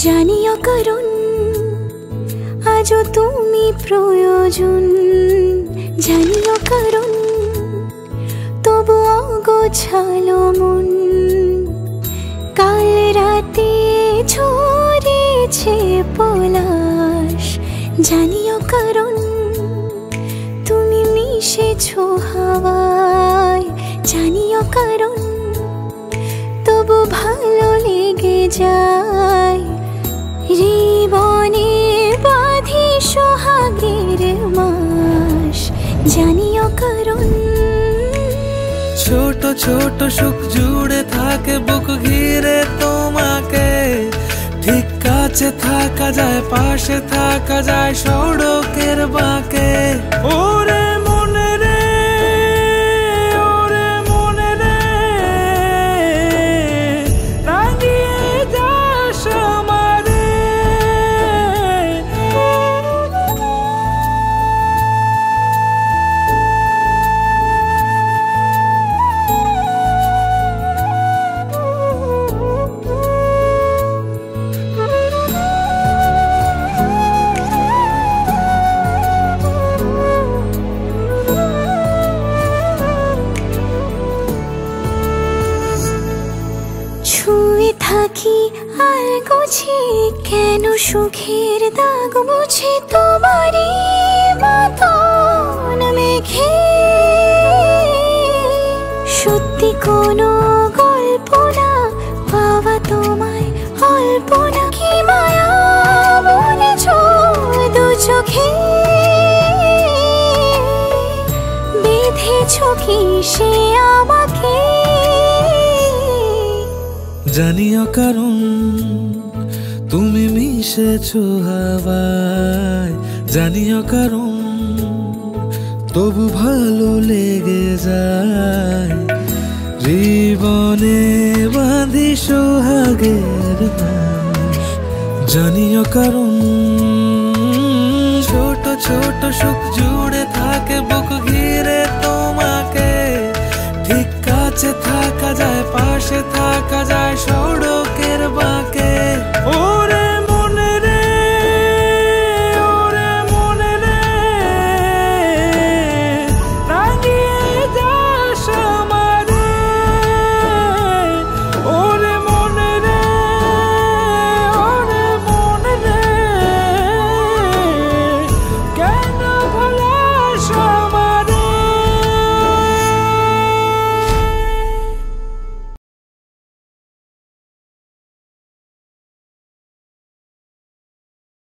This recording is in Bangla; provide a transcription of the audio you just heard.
জানিও কারণ আজও তুমি প্রয়োজন, জানিও কারণ তবু অগোছালো মন। কাল রাতে ঝরেছে পলাশ, জানিও কারণ তুমি মিশেছো হাওয়ায়, জানিও কারণ তবু ভালো লেগে যায়। জীবনে বাঁধি সোহাগের মাস, জানিও কারণ ছোট ছোট সুখ জুড়ে থাকে বুক ঘিরে তোমাকে। ঠিক কাছে থাকা যায়, পাশে থাকা যায় সড়কের বাঁকে। ওরে মনে রে, ওরে মনে রে, রাঙিয়ে যাস আমারে। ছুঁয়ে থাকি আর গুছি কেন সুখের দাগ মুছে তোমারই মতন মেঘে। সত্যি কোনো গল্প না পাওয়া তোমায় অল্প না, কি মায়া বলেছ দু চোখে। বেঁধেছ কি সে আমাকে, জানিও কারণ তুমি মিশেছো হাওয়ায়, জানিও কারণ তবু ভালো লেগে যায়। জীবনে বাঁধি সোহাগের মাস, জানিও কারণ ছোট ছোট সুখ জুড়ে থাকে